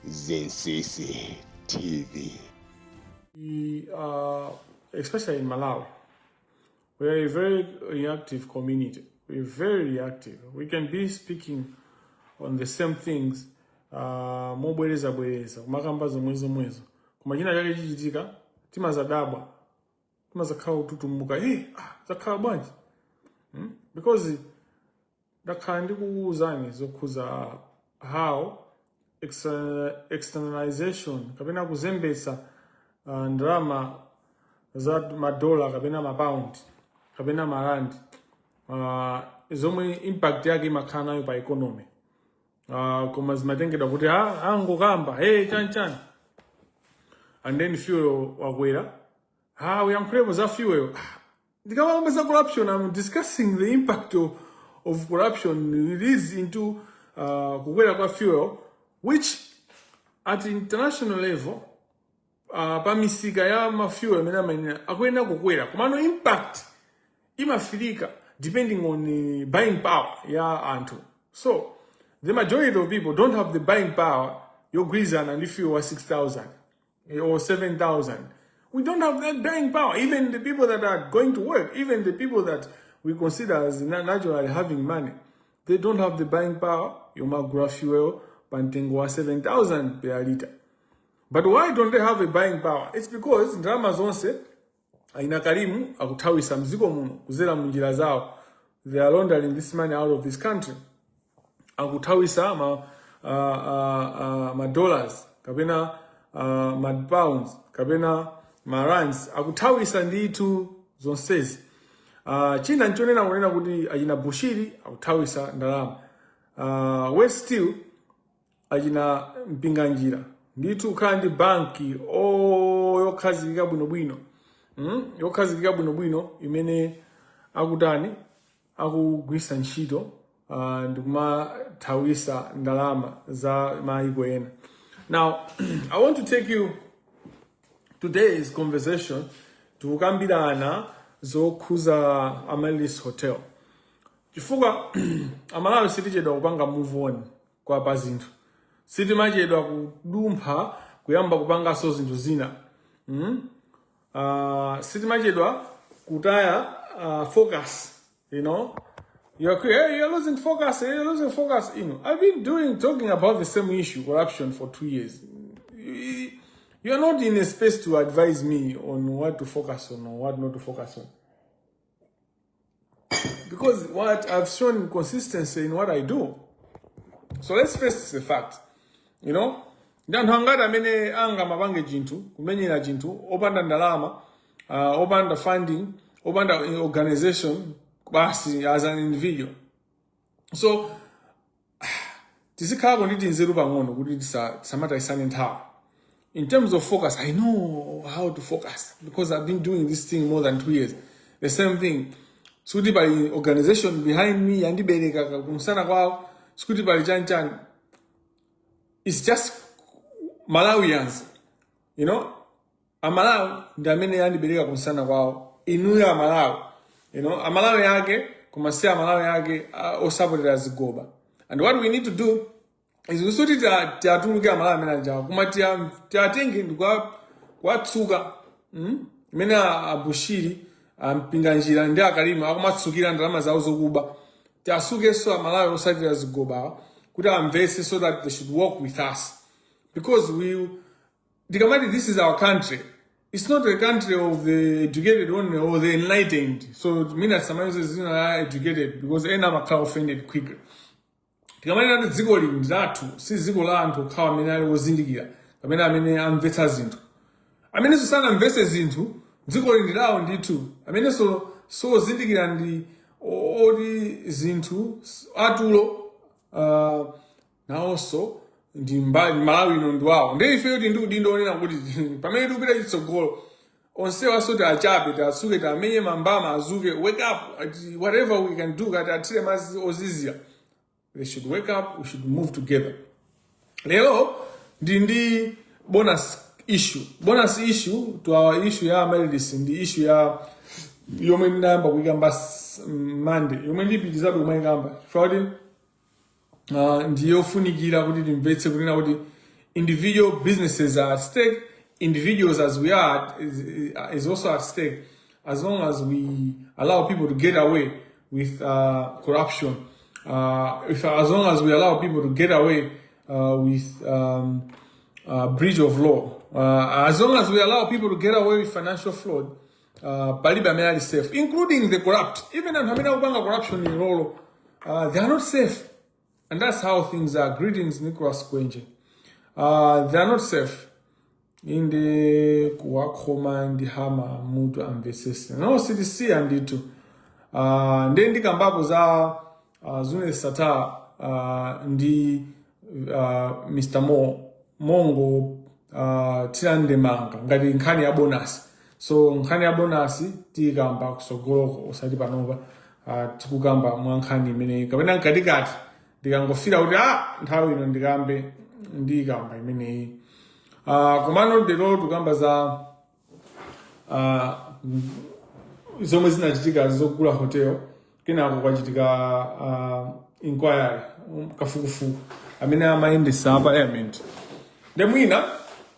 Zinsisi TV. Especially in Malawi, we are a very reactive community. We're very reactive. We can be speaking on the same things mobwereza kumakamba zomwezo kumachina chake chichitika timazadabwa timazakhala ututumuka zakhala bwanji because ndakhala ndikukuwuzani zokhuza how externalization kapena kuzembetsa ndalama za madola kapena mapound kapena marandi zomwe impact yake imakhala nayo pa economy. Koma zimatengedwa kuti angokamba chani and then fuel wakwera uyankhuleko za fuel ndikamamba za corruption. I'm discussing the impact of corruption it is into kukwera kwa fuel, which at international level pa misika ya mafuel amene akuyenera kukwera komano impact imafirika depending on the buying power ya anthu. So the majority of people don't have the buying power. Your Grizan and if you were 6,000 or 7,000, we don't have that buying power. Even the people that are going to work, even the people that we consider as naturally having money, they don't have the buying power. You might graph fuel, pantengwa 7,000 per liter. But why don't they have a buying power? It's because ndalama zonse inakarimu akutawisa mzigo muno kuzera munjira zao. They are laundering this money out of this country. Akutawisa ma dollars kapena ma pounds kapena ma rands akutawisa nditu zonsezi. China nchonena kunena kuti achina Bushiri akutawisa ndalama. West Steel achina mpinganjira nditu kandi banki yokhazikika bwinobwino yokhazikika bwinobwino imene akutani akugwisa ntchito ndikumathawisa ndalama za maiko ena. Now I want to take you today's conversation tukambirana zokhuza Amelis Hotel chifukwa amalawi sitichedwa kupanga move on kwa pa zinthu, sitimachedwa kudumpha kuyamba kupanga so zinthu zina sitimachedwa kutaya focus, you know. You're losing focus. You're losing focus. You know, I've been talking about the same issue, corruption, for 2 years. You're not in a space to advise me on what to focus on or what not to focus on. Because what I've shown consistency in what I do. So let's face the fact. You know, ndanthu mene anga mabange jintu, kumenyera jintu, opanda ndalama, opanda funding, opanda organization, basi as an individual. So tisikhapo nditi nzeru pang'ono kuti samata isane nthawi. In terms of focus, I know how to focus because I've been doing this thing more than 2 years. The same thing. Suti pali organization behind me yandibereka kumsana kwawo, suti pali chani. It's just Malawians, you know. Amalawi ndi amene yandibereka kumsana kwawo. Inuyo Malawi. You know, amalawi yake, kumasiya amalawi yake, osapotera zigoba. And what we need to do is we sort tiatuluke amalawi mena njawa. Kuma tiatengi kwa tsuga, mena Bushiri, mpinganjira ndi akalimu, akumatsukira ndalama zawo zokuba. Tiasuke so amalawi osapotera zigoba, kuti amvese so that they should work with us. Because dikamati this is our country. It's not a country of the educated only or the enlightened. So it means that sometimes is educated because ena makhala offended quickly. Tikamani nati dziko lili ndilatu, si dziko la anthu okhawa amene ali ozindikira, kapena amene amvetsa zinthu. Amene susana amvetse zinthu, dziko lili ndilawo ndithu. Amene so ozindikira ndi oti zinthu atulo nawonso ndi Malawi ino ndiwawo. Ndi ife yoti ndi udindo onena kuti pamene tikupita chitsogolo onsewa asoti achape tiasuke tamenye mambama azuke, wake up, whatever we can do kati atire mazi ozizira. They should wake up, we should move together. Lero ndi bonus issue to our issue ya Amelis, ndi issue ya yomwe ndayamba kuyikamba Monday, yomwe ndipitizabe kumuyikamba. Friday ndiyofunikira kuti timvetse kunena kuti individual businesses are at stake. Individuals, as we are, is also at stake. As long as we allow people to get away with corruption, as long as we allow people to get away with breach of law, as long as we allow people to get away with financial fraud, Paliba is safe, including the corrupt. Even if corruption in Rolo, they are not safe. And that's how things are. Greetings, Nicholas Kwenje. They are not safe. In the Kuwakoma and the Hama, Mutu and Vesis. No, CDC and the two. Then the Kambaboza, Zune Sata, the Mr. Mongo, Tilande Manga, Gadi Nkani Abonas. So Nkani Abonasi, Tigamba, so Goro, Sadibanova, Tukugamba, Mwankani, Mini, Kabanan Kadigat, the Gango Fida, and how you know the Gambe, Digamba, Mini. Komano de lo tugamba za zomwe zinachitika zokula hotel kena kwachitika inquiry kafukufuku amene amayendesa parliament ndemwina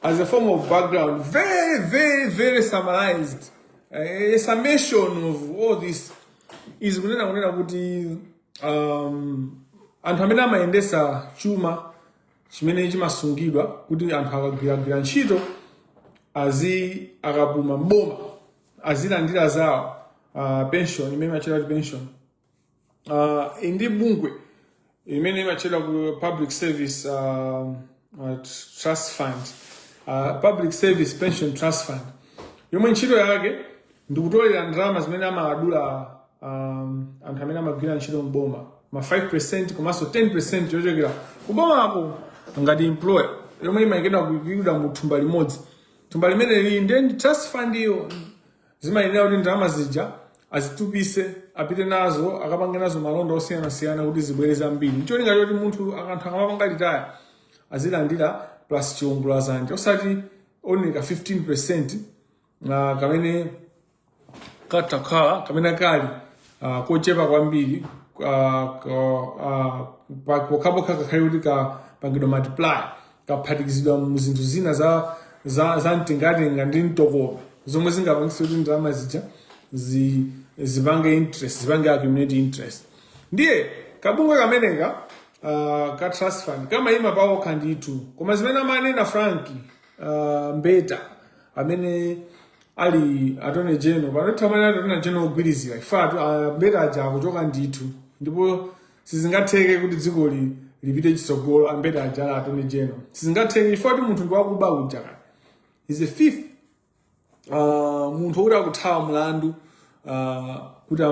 as a form of background very summarized a summation of all this is kunena kuti anthu amene amayendesa chuma chimene chimasungidwa kuti anthu akagwira ntchito akapuma mboma azilandira zawo pension imene imachedwa pension ndi bungwe imene imachedwa ku public service trust fund public service pension trust fund yomwe ntchito yake ndikutolera ndalama zimene amadula anthu amene amagwira ntchito mboma ma 5% komanso 10% yochokera kuboma ako ngati employer yomwe imayikidwa kuyikidwa mu thumba limodzi thumba limene lili ndi trust fund iyo zimayenera kuti ndalama zija azitupise apite nazo akapange nazo malonda osiyanasiyana kuti zibwere zambiri ncholinga choti munthu anthu akamapanga litaya azilandira plus chiwongolera zanja osati oneka 15% kamene katakhala kamene kali kochepa kwambiri pokapoka kakhale kuti kapangidwa multiply kaphatikizidwa mu zinthu zina za mtengatenga ndi mtokoma zomwe zingapangitse kuti ndalama zija zipange interest zipange accumulate interest ndiye kabungwe kameneka ka trust fund kamayima pawo khanditu koma zimene amanena Frank Mbeta amene ali attorney general panothamana attorney general ogwirizira ifatu Mbeta aja akuchoka ndithu ndipo sizingatheke kuti dziko lipite chitsogolo Mbeta aja attorney general sizingatheke ifatu munthu ndi wakuba uja is the fifth munthu kuti akuthawa mlandu kuti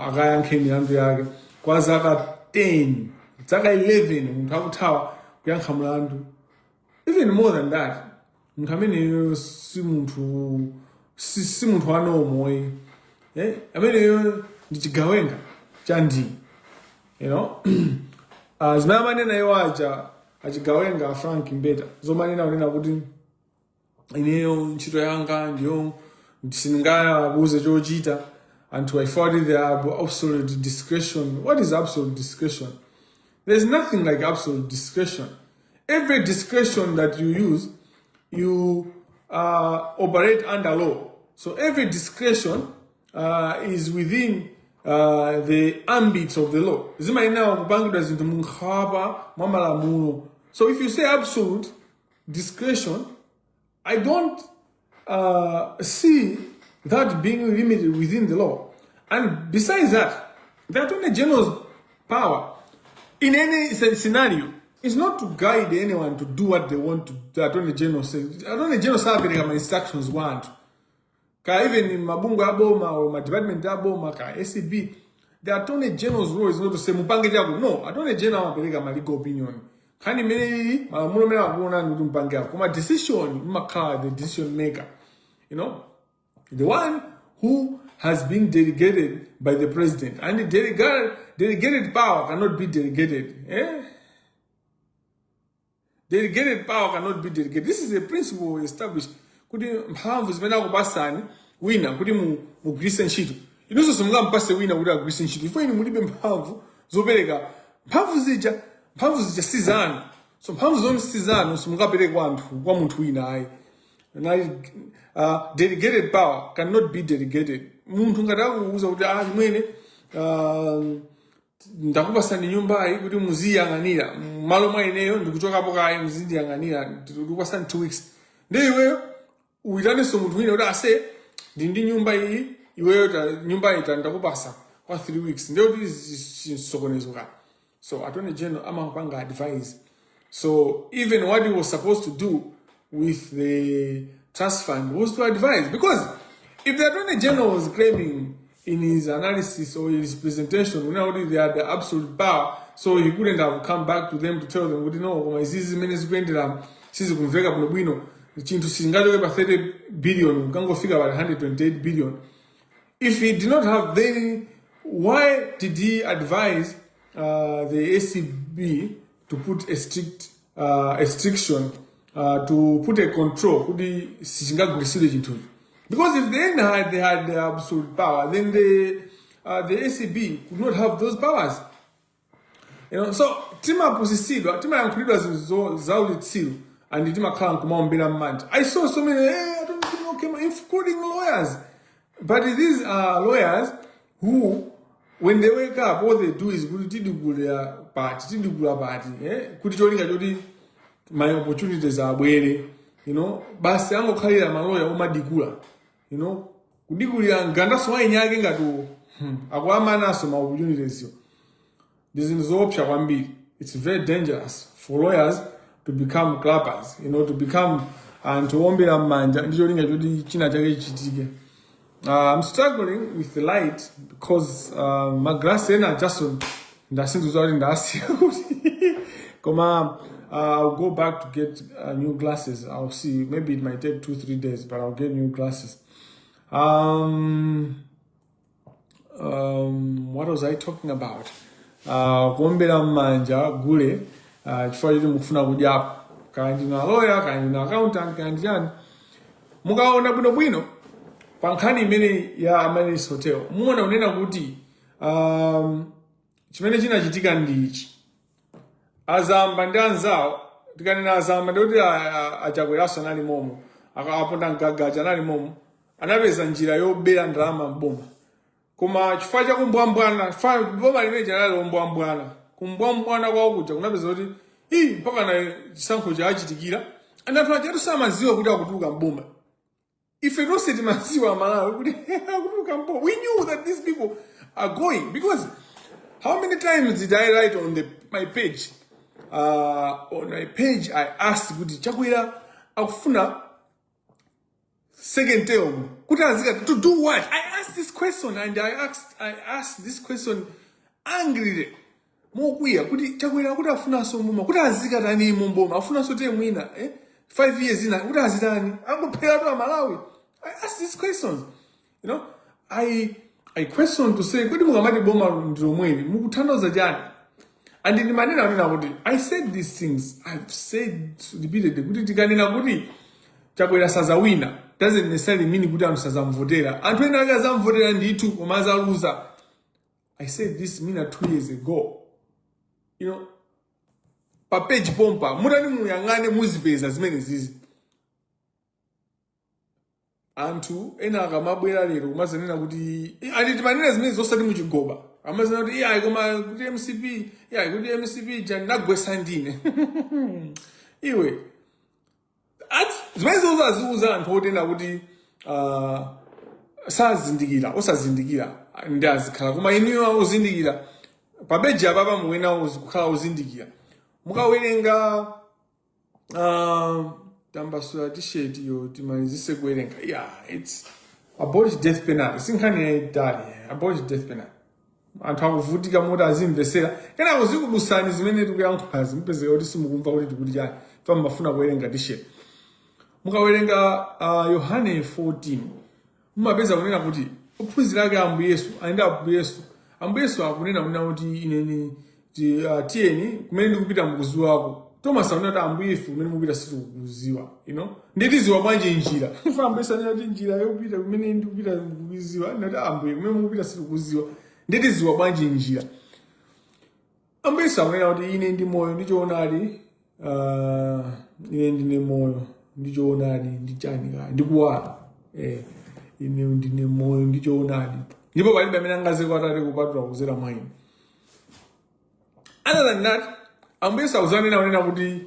akayankhe milandu yake kwa zaka 10 zaka 11 munthu akuthawa kuyankha mlandu even more than that munthu ameneyo si munthu wanomoyi ameneyo ndi chigawenga cha ndini you know zimene amanena iwo aja achigawenga Frank Mbeta zomanena unena kuti ineyo ntchito yanga ndiyo ndisingabuze chochita anthu aifoti they have absolute discretion. What is absolute discretion? There's nothing like absolute discretion. Every discretion that you use, you operate under law. So every discretion is within the ambit of the law. So if you say absolute discretion, I don't see that being limited within the law. And besides that, the Attorney General's power in any scenario is not to guide anyone to do what they want to. The Attorney General says. The Attorney General says my instructions want. Even in Mabungo Aboma or my department Aboma, SCB, the Attorney General's role is not to say Mupange Jago. No, Attorney General will my legal opinion. Kani many my decision, the decision maker, you know, the one who has been delegated by the president, and the delegated power cannot be delegated. Delegated power cannot be delegated. This is a principle established. Kuti mphamvu zimene akupasani wina kuti mugwiritse ntchito. Inonso simungampase wina kuti agwiritse ntchito. Ifo inu mulibe mphamvu zopereka mphamvu zija si zanu. So mphamvu zonse zanu simungapere kwa munthu wina ayi. Delegated power cannot be delegated. Munthu ngati akuwuza kuti chimwene ndakupasani nyumba iyi kuti muziyang'anira malo mwa ineyo ndikuchokapo kayi muzindiyang'anira ndikupasani 2 weeks. Ndiye iweyo uitanenso munthu wina kuti ase ndi nyumba iyi iweyo nyumba iyi ndakupasa kwa 3 weeks. Ndiye kuti chisokonezo ka. So Attorney General amapanga advise. So even what he was supposed to do with the trust fund was to advise, because if the Attorney General was claiming in his analysis or his presentation, they had the absolute power, so he couldn't have come back to them to tell them, no, izizi mene zikuendera sizi kumveka kuno bwino chintu singachoke pa 30 billion kangofika pa 128 billion. If he did not have, then why did he advise the ACB to put a strict restriction, to put a control? Because if they had the absolute power, then the ACB could not have those powers. So tima posisidwa, tima yankulidwa zauli tsilu, and tima kala kumaombela mmanja. I saw so many, I don't know, including lawyers. But these are lawyers who, when they wake up, all they do is kutidugula party, kuticholinga choti my opportunities are bwere, basi ango khalira maloya omadigula, kudigulira ngandaso wainyake ngatu akwamanaso ma opportunities yo. This is option kwambiri. It's very dangerous for lawyers to become clappers, to become and to ombera manja ndicholinga choti china chake chitike. I'm struggling with the light because my glass ena just I'll go back to get new glasses. I'll see. Maybe it might take 2-3 days, but I'll get new glasses. What was I talking about? Kuombera manja gule chifukwa choti mukufuna kudyapo. Kandi na lawyer, kandi na accountant, kandi chani. Mukaona bwino pankhani imene ya Amanis Hotel. Muona unena kuti chimene chinachitika ndi ichi. Azamba ndi anzawo, tikanena azamba ndikuti Achakwera anali momo, akaponda mgagaja anali momo, anapeza njira yobera ndalama mboma. Koma chifukwa cha kumbwambwana, boma limene chanali lombwambwana, kumbwambwana kwawo kuja kunapeza kuti mpaka na chisankho chachitikira, anthu aja samadziwa kuti akutuluka mboma. If you don't say to Malawi, we knew that these people are going, because how many times did I write on my page? On my page, I asked Achakwera akufuna second term. To do what? I asked this question, and I asked this question angrily. Mokuya kuti Achakwera kuti afuna so muma kuti azika tani mumboma afuna so te mwina 5 years ina kuti azitani angopera to Malawi. I asked these questions. I question to say kuti mukamati boma ndiro mweni mukuthandoza jani. And in manena amena kuti I said these things. I've said repeatedly kuti tikanena kuti Achakwera sazawina doesn't necessarily mean kuti anthu sazamvotera. Anthu ena ake azamvotera ndithu koma azaluza. I said this 2 years ago. Pa page pompa mutani muyangane muzipeza zimene zizi. Anthu ena akamabwera lero kumazanena kuti anditi manena zimene zosati muchigoba. Amazana kuti koma kuti MCP jani nagwesa ndine. Iwe zimene zozaziuza anthu otena kuti osazindikira ndi azikhala koma inuyo uzindikira pabeji apapa muwena uzikukhala uzindikira. Mukawerenga tambasula t-shirt yo timalizise kuwerenga. It's abolish death penalty. Sinkhani yaitali abolish death penalty. Anthu akuvutika mota azimvesera. Kana uzikubusani zimene tikuyankhazi mpeze kuti simukumva kuti tikuti chani. Famba mafuna kuwerenga t-shirt. Mukawerenga Yohane 14. Mumapeza kunena kuti ophunzira ake Ambuye Yesu aenda Ambuye Yesu. Ambuye Yesu akunena kuti ineni tiyeni kumene ndikupita mukuziwa wako. Thomas anati Ambuye Yesu kumene mukupita situkuziwa, nditiziwa bwanji njira. Ambuye Yesu anati njira yopita kumene ndikupita mukuziwa, ndati Ambuye kumene mukupita situkuziwa, nditiziwa bwanji njira. Ambuye Yesu akunena kuti ine ndi moyo ndi choonadi ine ndine moyo ndichoonadi ndichani ka ndikuwala ine ndine moyo ndichoonadi ndipo palibe amene angaze kwa Atate kupatula kuzera mwa ine. Other than that, ambuye sauzanena unena kuti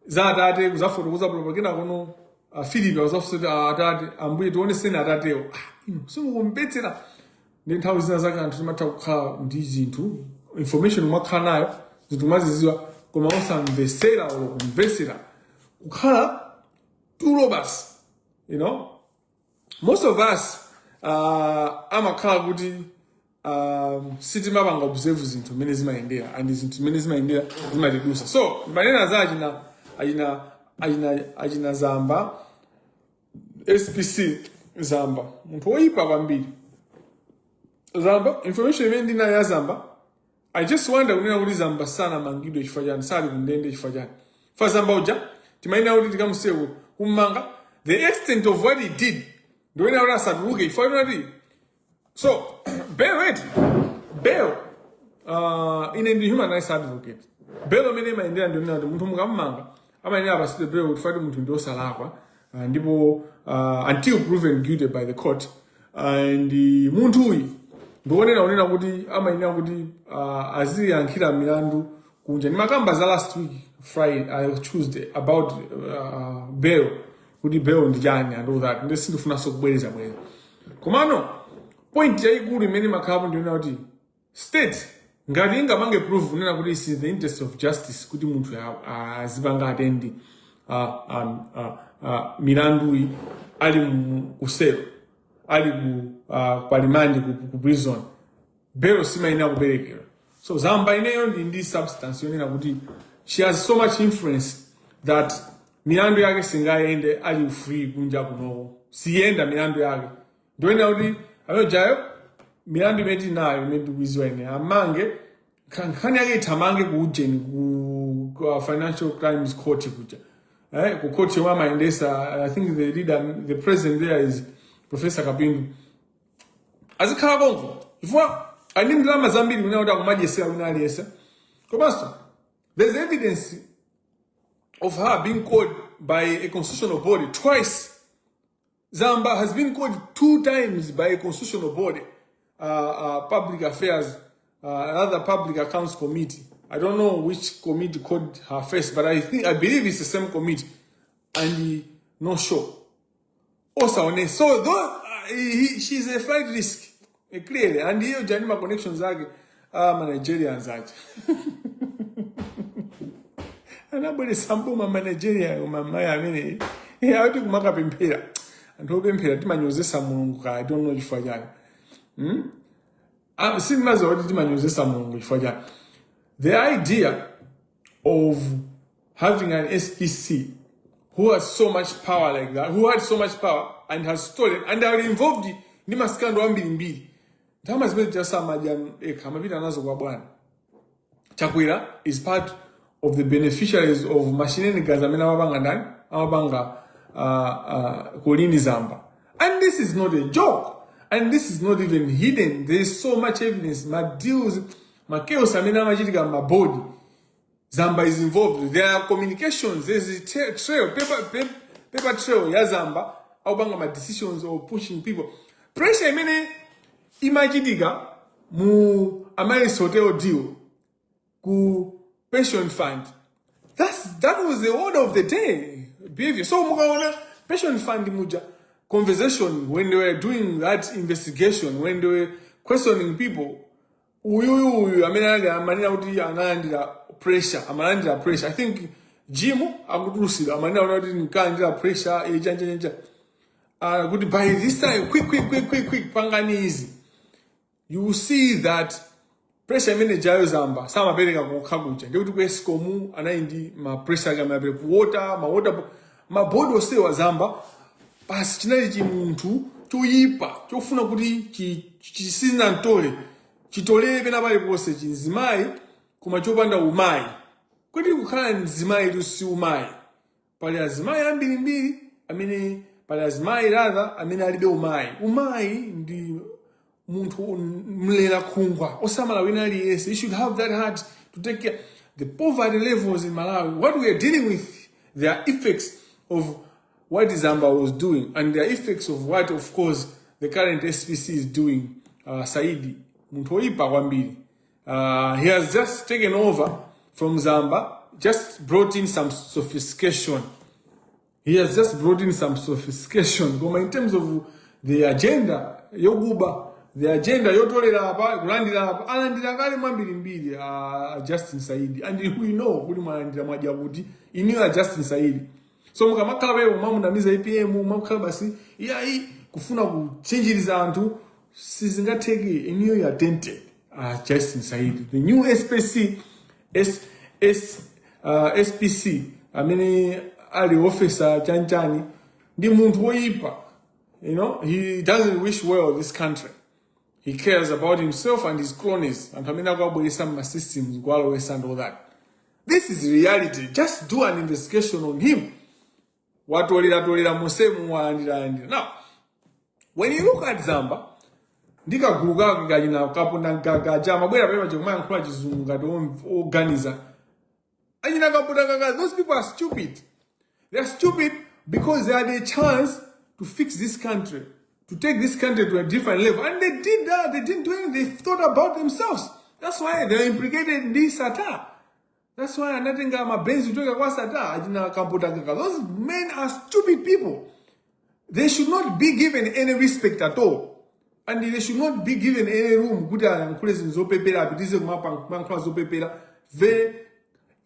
za Atate kuzafotokoza propaganda kono Philip wazafusa Atate ambuye tioneseni Atatewo simukumpetsera ndi nthawi zina zake anthu timatha kukhala ndi zinthu information umakhala nayo zinthu maziziwa koma osamvesera olo kumvesera kukhala tulo basi, you know. Most of us amakhala kuti sitimapanga observe zinthu mene zimayendera and zinthu mene zimayendera zimatidusa. So manena za achina Zamba SPC Zamba munthu oyipa kwambiri. Zamba information imene ndinayo ya Zamba, I just wonder kunena kuti Zamba sana mangidwe chifukwa chani, sali kundende chifukwa chani. For Zamba uja timaina kuti tikamusewu kumanga the extent of what he did ndoena kuti asatuluke chifukwa chani. So bail ine ndi human rights advocate. Bail imene imayendera ndionena kuti munthu mukamumanga amayenera apasite bail kuti fati munthu ndiosalakwa ndipo until proven guilty by the court and munthu uyu ndionena unena kuti amayenera kuti aziyankhira milandu kunja. Ndimakamba za last week Friday Tuesday about bail kuti bail ndi chani and all that ndisindifuna kubwereza komano point yayikulu imene makhapo ndionena kuti state ngati ingamange prove kunena kuti this is the interest of justice kuti munthu azipanga atendi milandu ali kuselo ali palimandi ku prison bail simayenera kuberekera. So Zamba ineyo ndi substance yonena kuti she has so much influence that milandu yake singayende ali free kunja kuno siyenda milandu yake ndoena kuti ayojayo milandu imeti nayo imeti kuiziwa ine amange nkhani yake itamange kuujeni ku financial crimes court kuja ku court yomwe amayendesa. I think the leader, the president there is Professor Kabindu. Azikhala konko chifukwa ndalama zambiri kunena kuti akumadyesera wina aliyesa komanso there's evidence of her being called by a constitutional body twice. Zamba has been called 2 times by a constitutional body, public affairs, another public accounts committee. I don't know which committee called her first, but I believe it's the same committee, and no sure. Also, so though she's a flight risk, clearly, and here Janima connections are Nigerians. And nobody sample my Nigeria, my mini. I took my up in Pira. And hope in Pira, Timanyozesa Munga, I don't know if I can. I've seen Mazo Timanyozesa Munga if I can. The idea of having an SPC who has so much power like that, who had so much power and has stolen, and are involved in Nimaskando Ambimbi. Thomas Bedjasa Madian Kamavita Nazo Wabwan. Achakwera is part of the beneficiaries of Machine Gazamina Wabanga Colline Mzamba. And this is not a joke. And this is not even hidden. There is so much evidence. My deals, my chaos, my body. Zamba is involved. There are communications. There is a trail, paper trail. Ya Zamba. Aubanga my decisions of pushing people. Pressure mene imajidiga mu Amaris Hotel deal ku pension fund. That was the order of the day behavior. So mugaona pension fund muja conversation when they were doing that investigation, when they were questioning people. Pressure. I think Jimu agudusida amanina unadi nkandira pressure good by this time quick pangani easy. You will see that pressure manager Zamba sama bereka kukaguja ndikuti kwesikomu anaindi ma pressure kama ya water ma board ose wa Zamba basi chinali chimuntu choyipa chofuna kuti chisina ntole chitolere pena pali pose chinzimayi kuma chopanda umayi kuti kukhala nzimayi lusi umayi pali azimayi ambirimbiri amene pali azimayi rather amene alibe umayi ndi muntu mlera khungwa osamala wina aliyese. You should have that heart to take care. the poverty levels in Malawi, what we are dealing with, there are effects of what Mzamba was doing, and there are effects of what, of course, the current SPC is doing. Saidi, he has just taken over from Mzamba, just brought in some sophistication. He has just brought in some sophistication. In terms of the agenda, Yoguba, the agenda, Yotolera, Gulandira, Alandira, Mambiri, Justin Saidi. And we know, he knew Justin Saidi. So, Mukamakawe, Mamuna APM, Mumakabasi, kufuna kuchinjiriza antu, sizingategi, and you are dented. Justin Saidi. The new SPC, SPC, Ali officer Chanchani, the Muntu, you know, he doesn't wish well this country. He cares about himself and his cronies, and some systems, and all that. This is reality. Just do an investigation on him. Now, when you look at Mzamba, those people are stupid. They are stupid because they had a chance to fix this country, to take this country to a different level. And they did that. They didn't do anything. They thought about themselves. That's why they're implicated in this attack. That's why nothing got my brains to talk about attack. Those men are stupid people. They should not be given any respect at all. And they should not be given any room. Very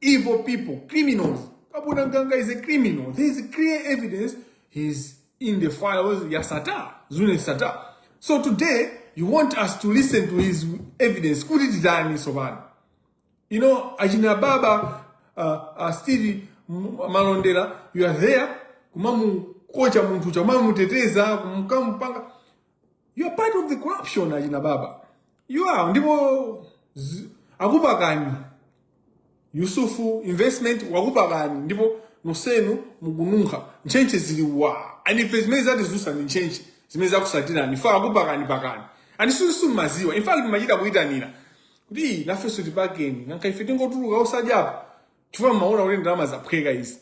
evil people, criminals. Kabudanganga is a criminal. There is clear evidence he's in the files. Yasata, Zune Sata. So today, you want us to listen to his evidence. You know, Ajina Baba, Stevie Malondela, you are there. You are part of the corruption, Ajina Baba. You are. Ndipo Agubagani. Yusufu investment wakupagani ndipo nosenu mugununga nchenche ziliwa and investment zati zusa ni nchenche zimeza kusatira ni fa wakupagani pakani and susu maziwa in fact majida kuitanira kuti nafe suti pageni nanka ifete ngotuluka osajapa chifukwa maona ule ndalama za phweka izi.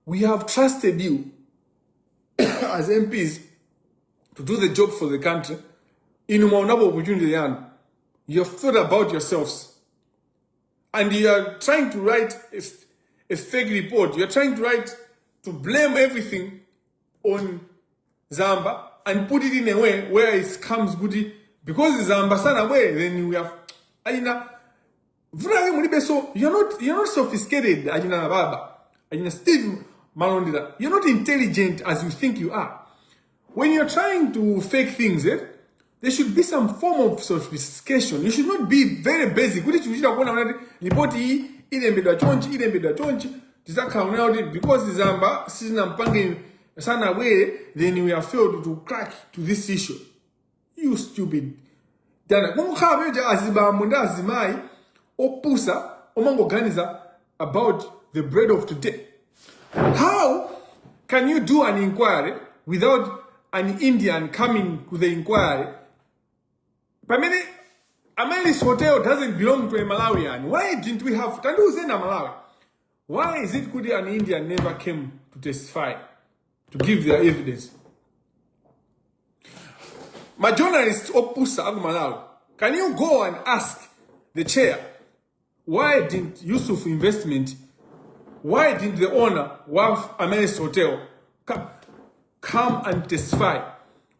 We have trusted you as MPs to do the job for the country. Inu maonapo opportunity yanu. You have thought about yourselves. And you are trying to write a fake report. You are trying to blame everything on Mzamba and put it in a way where it comes good. Because Mzamba sana way, then we have you're not sophisticated, Ajina Baba. Ajina Steve Malondida. You're not intelligent as you think you are. When you're trying to fake things, there should be some form of sophistication. You should not be very basic. Because Mzamba sisi sana way, then we have failed to crack to this issue. You stupid. About the bread of today. How can you do an inquiry without an Indian coming to the inquiry? Amelis Hotel doesn't belong to a Malawian. Why didn't we have Tanduzena Malawi? Why is it good an Indian never came to testify, to give their evidence? My journalist Opusa of Malawi, can you go and ask the chair, why didn't Yusuf Investment, why didn't the owner of Amelis Hotel come and testify?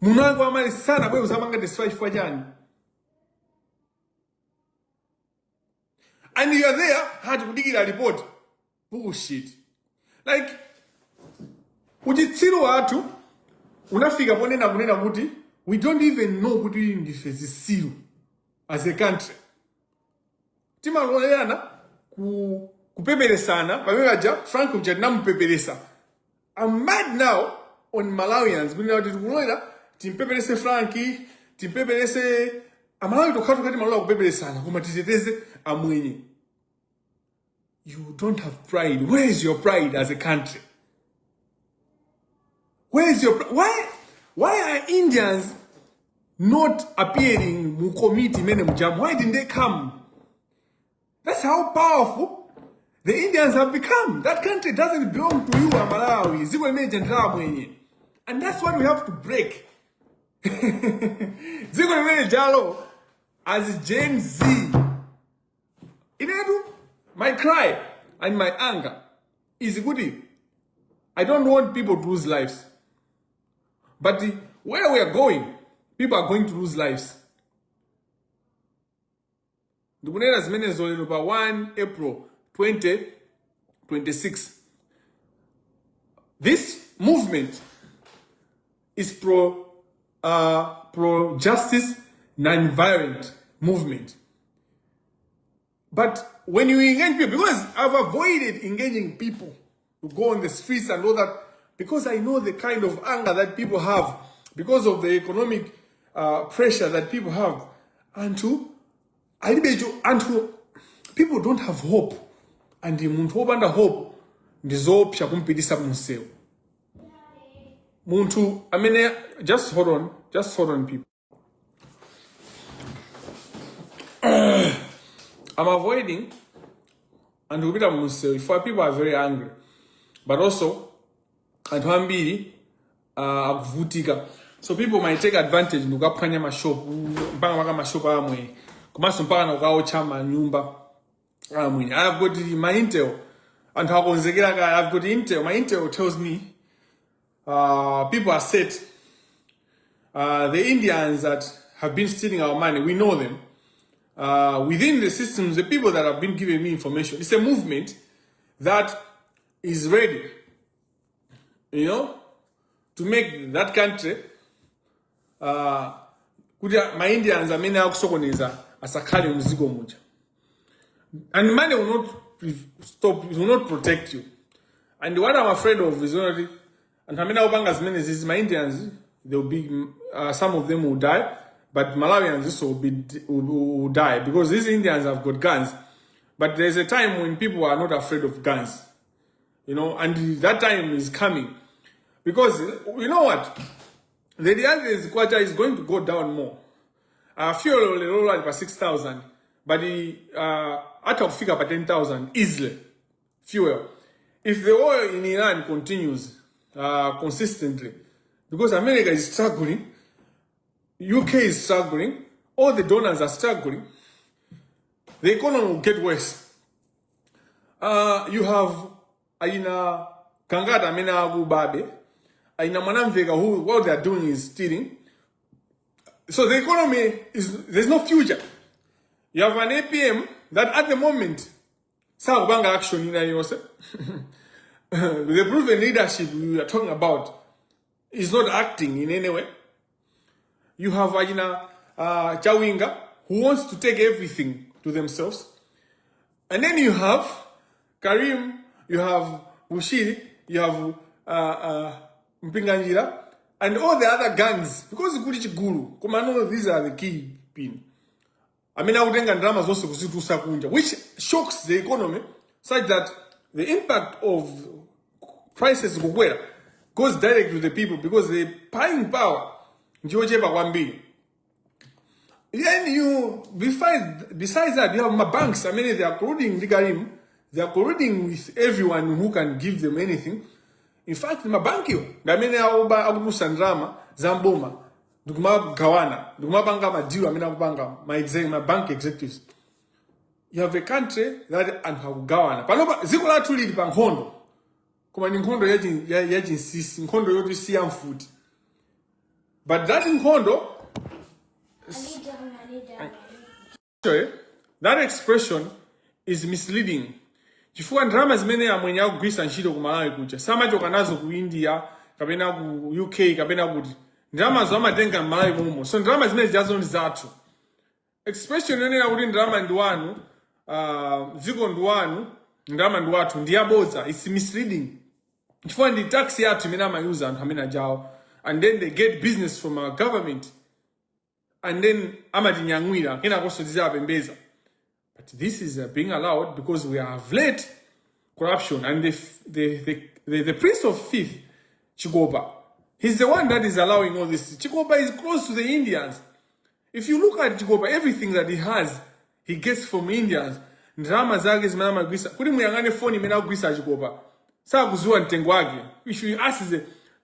Munangu Amali sana wewe uzamanga testify fajani. And you are there, had to dig a report. Bullshit. Like, ujitsiru watu, unafika ponena munena muti, we don't even know what we in defense siru as a country. Tima roleana, kupepere sana, pamewaja, Franco Jadnam peperesa. I'm mad now on Malawians. Timpepelese Frankie, timpepelese Amalawi tokatu kati Malawi kupepelese sana. Kumatiteteze amwenye. You don't have pride. Where is your pride as a country? Where is your why are Indians not appearing in committee Mzamba? Why didn't they come? That's how powerful the Indians have become. That country doesn't belong to you, Malawi. And that's what we have to break. As Gen Z, my cry and my anger is good. I don't want people to lose lives. But where we are going, people are going to lose lives. The Guneras Venezuela 1 April 2026. This movement is pro-justice, non-violent movement. But when you engage people, because I've avoided engaging people to go on the streets and all that, because I know the kind of anger that people have, because of the economic pressure that people have, and people don't have hope. And the muntu under hope, ndizopya kumpitisa munsewu. Muntu, I mean, just hold on, people. I'm avoiding, and if people are very angry, but also, so people might take advantage. Nukapanya mashop, mpanga mashop amwe, kumaso mpaka nukaocha manyumba amwe. I've got my intel, and I've got intel. My intel tells me, people are set. The Indians that have been stealing our money, we know them. Within the systems, the people that have been giving me information, it's a movement that is ready, to make that country, my Indians are many akusokoneza asakali mzigo moja. And money will not stop, it will not protect you. And what I'm afraid of is already, and as many as my Indians, there will be, some of them will die, but Malawians also will die, because these Indians have got guns. But there's a time when people are not afraid of guns, and that time is coming. Because, you know what? The Diaz's quarter is going to go down more. Fuel will for 6,000, but out of figure for 10,000 easily. Fuel. If the oil in Iran continues consistently, because America is struggling, UK is struggling, all the donors are struggling, the economy will get worse. You have Aina Kangata Mena Babe, Aina Manamvega, who what they are doing is stealing. So the economy there's no future. You have an APM that at the moment, Banga action in the proven leadership we are talking about is not acting in any way. You have Chawinga, who wants to take everything to themselves. And then you have Karim, you have Bushiri, you have Kamangila, and all the other gangs. Because Gulichi Guru, these are the key pin. I mean, I would think dramas also which shocks the economy, such that the impact of prices goes direct to the people, because the buying power. Then besides that, you have my banks. I mean, they are colluding Ligarim. They are colluding with everyone who can give them anything. In fact, my bank you. I mean, Abu Sandrama, Zamboma, Dugma Gawana, Dugma Banga Madiu, I mean, Banga, my bank executives. You have a country that and have Gawana. Panoba, Zikola to lead Bankondo. Come on, in Kondo, Yajin Sis, in Kondo, you see food. But that in Kondo, that expression is misleading. Chifukwa drama zimene amwenye akugwisa ntchito ku Malawi kuja. Samachoka nazo ku India, kapena ku UK, kapena kuti. Drama zamatenga Malawi mumo. So drama zimene jazo ndi zathu. Expression yonena kuti drama ndi wanu, dziko ndi wanu, drama ndi wathu, ndi yabodza. It's misleading. Chifukwa ndi tax yathu imene amayuza anthu amene ajawo. And then they get business from our government. And then amadinyangwira kena koso dizabembeza. But this is being allowed because we have led corruption. And the Prince of Fifth, Chigoba, he's the one that is allowing all this. Chigoba is close to the Indians. If you look at Chigoba, everything that he has, he gets from Indians. ndalama zake zimene amagwisa kuti muyang'ane phone imene akugwisa achikopa sakuziwa mtengo wake. If you ask the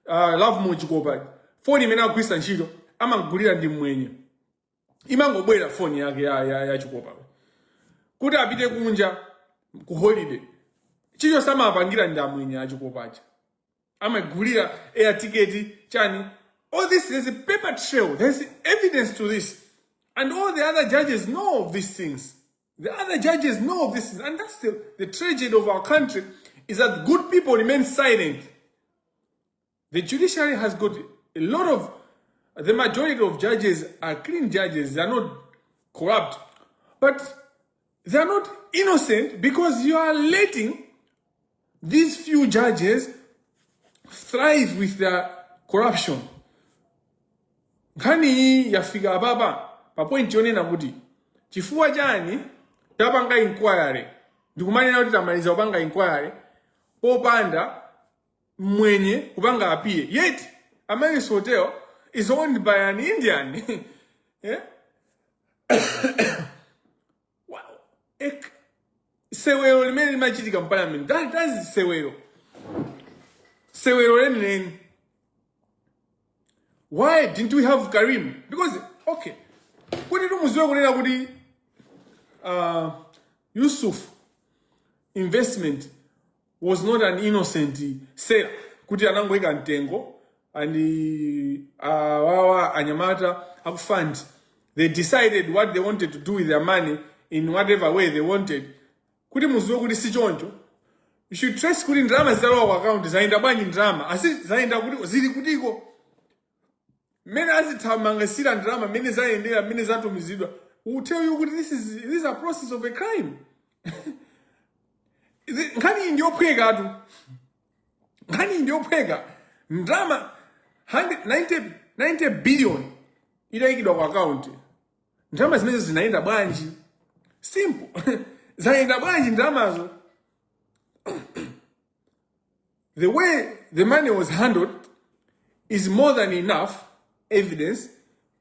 love mo chikopa phone imene akugwisa ntchito amagulira ndi mwenye imangobwera phone yake ya chikopa kuti apite kunja ku holiday chicho samapangira ndi amwenye achikopacha amagulira air ticket chani. All this, there's a paper trail, there's evidence to this, and all the other judges know of these things. The other judges know of these things, and that's the tragedy of our country, is that good people remain silent. The judiciary has got a lot of, the majority of judges are clean judges, they are not corrupt, but they are not innocent because you are letting these few judges thrive with their corruption. Nkani yafika baba pa point yonena kuti chifukwa chani tapanga inquiry ndikumanena kuti tamaliza kupanga inquiry popanda mwenye kupanga appeal, yet Ameris Hotel is owned by an Indian. Yeah? Wow. Sewero limene limachitika mpalament, that is sewero lenileni. Why didn't we have Karim? Because, okay, Yusuf investment was not an innocent sale. Kuti anangweka ntengo and wawa anyamata up fund. They decided what they wanted to do with their money in whatever way they wanted. Kuti muziwe kuti si choncho. You should trace kuti ndrama zitalowa kwa account zaenda bwanji ndrama. Asi zaenda kuti zili kutiko. Many as it mangasira drama, many zaendera, many zatumizidwa will tell you this is a process of a crime. Nkani ndio pwega tu. Nkani ndio pwega. Drama 90 billion itaikidwa kwa account. Drama zimene zinaenda bwanji. Simple. Zaenda bwanji dramazo. The way the money was handled is more than enough evidence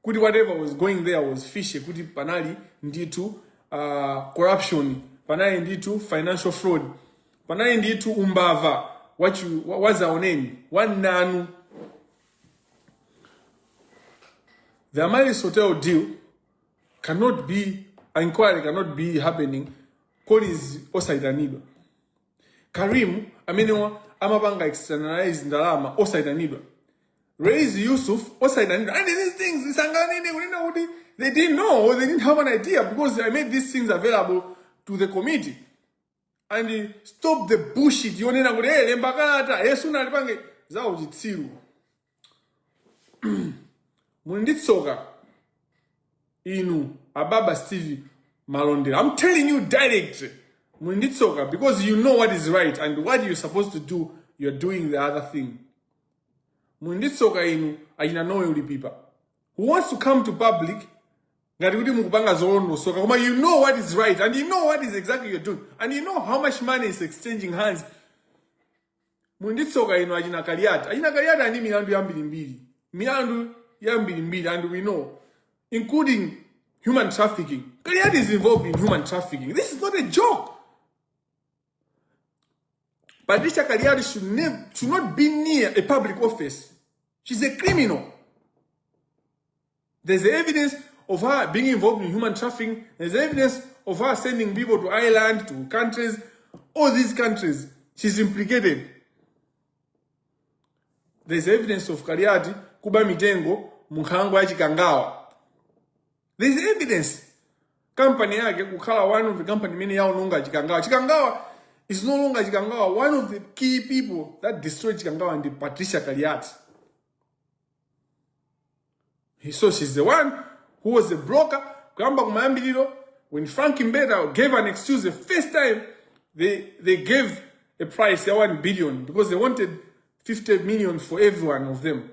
kuti whatever was going there was fishy, kuti panali nditu corruption, panali nditu financial fraud, panali nditu umbava wazaoneni wananu. The Amaris Hotel deal cannot be, inquiry cannot be happening because osaidanidwa. Karim amenewa amabanga externalize ndalama osaidanidwa. Raise Yusuf osaidanidwa. And these things they didn't know, or they didn't have an idea, because I made these things available to the committee. And stop the bullshit. Yonena kuti lembakalata yesuna alipange zawo chitsiru. Munditsoka inu ababa Stevie Malondera. I'm telling you directly. Munditsoka, because you know what is right, and what you're supposed to do, you're doing the other thing. Munditsoka inu ajina know yuli people who wants to come to public ngati kuti mukupanga zono soka koma you know what is right, and you know what is exactly you're doing, and you know how much money is exchanging hands. Munditsoka inu ajina Kaliat ani milandu yambiri, and we know, including human trafficking. Kaliat is involved in human trafficking. This is not a joke. Patricia Kaliat should not be near a public office. She's a criminal. There's evidence of her being involved in human trafficking. There's evidence of her sending people to Ireland, to countries, all these countries. She's implicated. There's evidence of Kaliat kuba mitengo mukhango ya Chikangawa. There's evidence. Company yake kukhala one of the company many yaononga Chikangawa. Chikangawa is no longer Chikangawa. One of the key people that destroyed Chikangawa and Patricia Kaliat. So she's the one who was the broker. When Frank Mbeda gave an excuse the first time, they gave a price of 1 billion because they wanted 50 million for every one of them.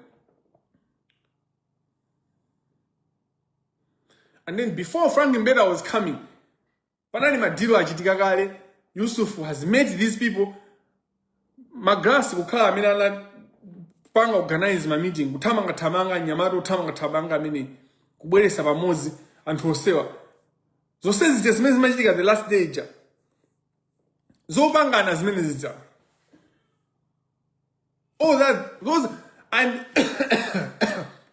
And then before Frank Mbeda was coming, Panani Madilo Ajitikagale, Yusuf has met these people. Magras Kukala Minala Panga organize my meeting. Kutamanga Tamanga, Nyamato Tamanga Tabanga Mini, Kubere Sabamozi, and Hosewa. So says it just magic at the last day. zopangana zimene zija. Oh, those, and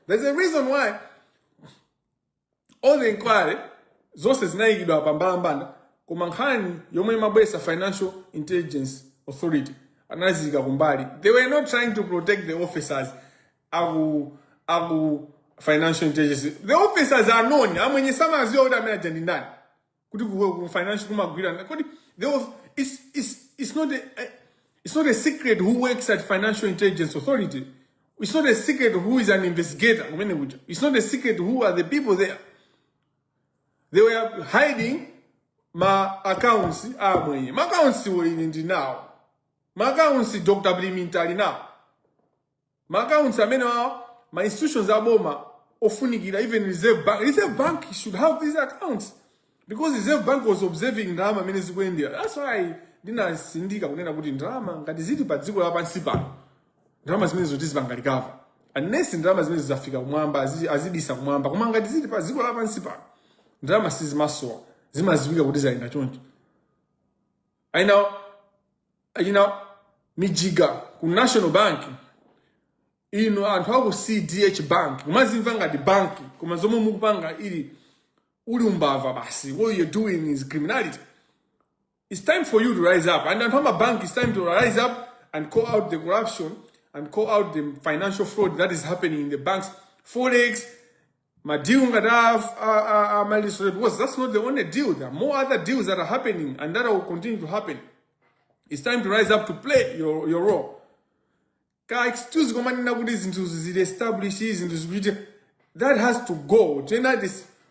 there's a reason why all the inquiry, zose zinayikidwa pambalambanda, koma nkhani yomwe imabwesa Financial Intelligence Authority, anazika kumbali. They were not trying to protect the officers agu Financial Intelligence. The officers are known. Amwenye sama aziwa uda mena jandindani. Kuti ku financial kumagwira. It's not a secret who works at Financial Intelligence Authority. It's not a secret who is an investigator. It's not a secret who are the people there. They were hiding my accounts. My accounts were in now. My accounts Dr. Blimentali now. My accounts are my institutions are boma. Ofunigira, even Reserve Bank. Reserve Bank should have these accounts. Because Reserve Bank was observing drama minutes go India. That's why dina sindika kunena kuti drama ngati zili pa dziko lapansi pano. Drama zimene zoti zibangalikava. Unless drama zimene zafika kumwamba azidisa kumwamba. Koma ngati zili pa dziko lapansi pano. Drama sizimasowa. Zimaziwika kuti zaenda choncho. Mijiga ku National Bank. Anthu aku CDH Bank. Kumazimva ngati bank. Koma zomwe mukupanga ili uli umbava basi. What you're doing is criminality. It's time for you to rise up. And from a bank, it's time to rise up and call out the corruption and call out the financial fraud that is happening in the banks. Forex, my deal because that's not the only deal. There are more other deals that are happening and that will continue to happen. It's time to rise up to play your role. Excuse that has to go.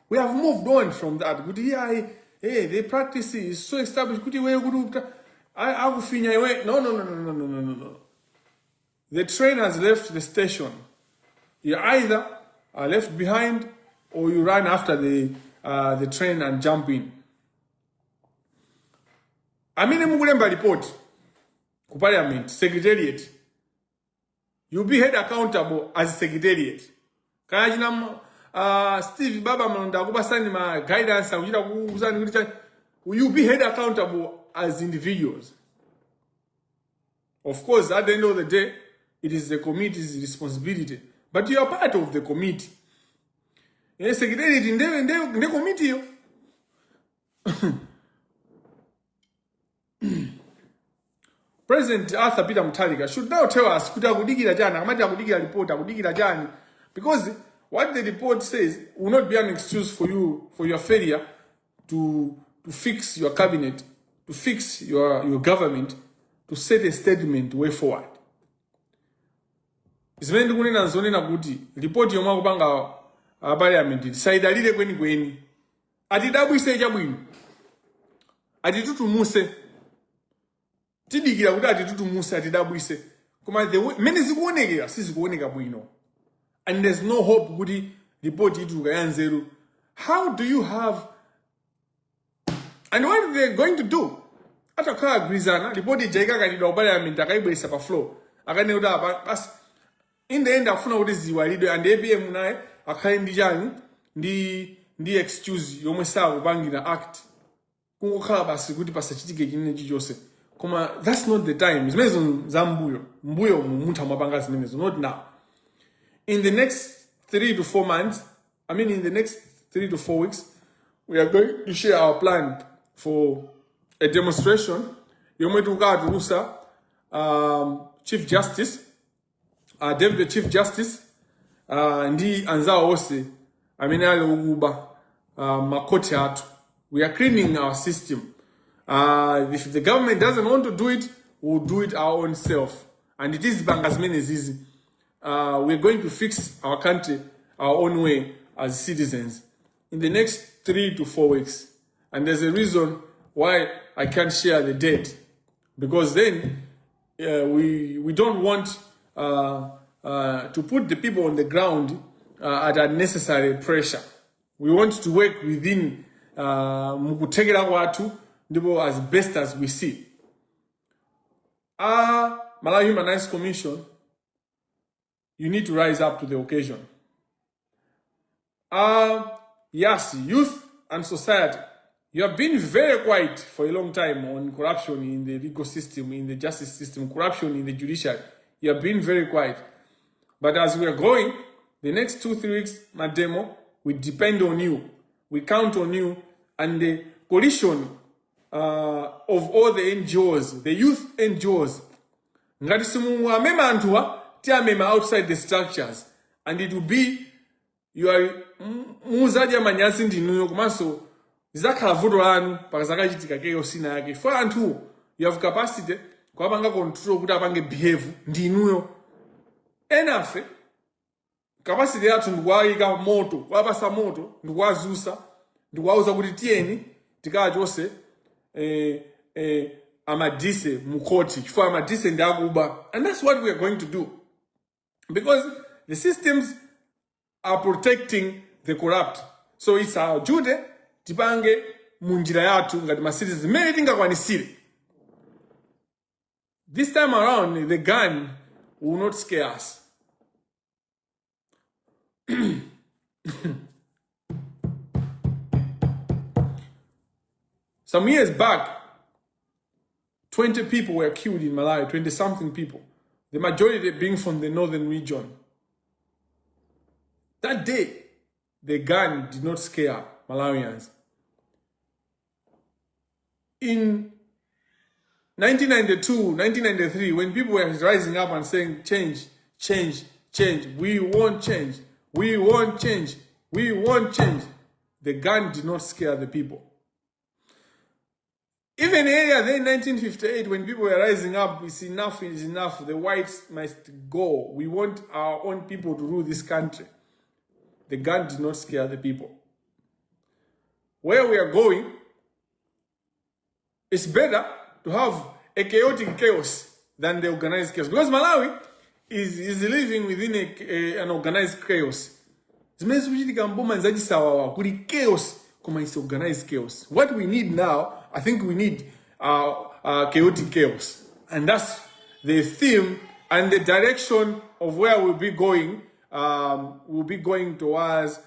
We have moved on from that. The practice is so established. No. The train has left the station. You either are left behind or you run after the train and jump in. Amine mugulemba report ku parliament, secretariat. You'll be held accountable as secretariat. Kajina Steve Baba Manda kubasani ma guidance will be held accountable as individuals. Of course, at the end of the day, it is the committee's responsibility. But you are part of the committee. Yes, secretariat in the committee. President Arthur Peter Mutharika should now tell us because what the report says will not be an excuse for you for your failure to fix your cabinet, to fix your government, to set a statement way forward. Zimene ndikunena zonena kuti report yomwe kupanga parliament saidalire kweni atidabwise chabwino atitutumuse tidikira kuti atitutumuse atidabwise koma mene zikuonekera sizikuoneka bwino. And there's no hope kuti report itu kayanzeru. How do you have, and what are they going to do? Achakwera grizana report ijaika kanidwa parliament akaibwesa pa floor akaneuta basi in the end afuna kuti ziwalidwe and APM naye akhale ndi chani ndi excuse yomwe sakupangira act kungokhala basi kuti pasachitike chinene chichonse. Koma that's not the time. Zimenezo za mbuyo munthu amapanga zimenezo, not now. In the next 3 to 4 months, in the next 3 to 4 weeks, we are going to share our plan for a demonstration. Yomwe tukaturusa Chief Justice, Deputy Chief Justice, ndi anzawo ose ale ukuba makoti atu. We are cleaning our system. If the government doesn't want to do it, we'll do it our own self. And it is Bangasmene Zizi. We're going to fix our country our own way as citizens in the next 3 to 4 weeks. And there's a reason why I can't share the date. Because then we don't want to put the people on the ground at unnecessary pressure. We want to work within mukutegera watu ndipo as best as we see. Malawi Human Rights Commission, you need to rise up to the occasion. Yes, youth and society, You have been very quiet for a long time on corruption in the legal system, in the justice system, corruption in the judiciary. You have been very quiet. But as we are going, the next 2-3 weeks, Mademo, we depend on you. We count on you. And the coalition of all the NGOs, the youth NGOs, ngati simuwamema anthuwa tiamema outside the structures, and it will be you are muzaja manyasi ndinuyo komanso zizakhala vuto lanu pakazakachitika chaos ina yake. For anthu you have capacity kwapanga control kuti apange behave ndinuyo. Enafe capacity yathu ndikuwayika moto, kwapasa moto, ndikuwazusa, ndikuwauza kuti tiyeni tikachose amadise mukoti chifukwa amadise ndi akuba. And that's what we are going to do, because the systems are protecting the corrupt. So it's our duty tipange munjira yathu ngati ma citizens mmene tingakwanisire. This time around the gun will not scare us. Some years back, 20 people were killed in Malawi, 20-something people. The majority being from the northern region. That day, the gun did not scare Malawians. In 1992, 1993, when people were rising up and saying, change, change, change, we want change, we want change, we want change, the gun did not scare the people. Even area then 1958, when people were rising up, it's enough, it is enough, the whites must go. We want our own people to rule this country. The gun did not scare the people. Where we are going, it's better to have a chaotic chaos than the organized chaos. Because Malawi is living within an organized chaos. Chaos, organized chaos. What we need now, I think we need chaotic chaos. And that's the theme and the direction of where we'll be going. We'll be going towards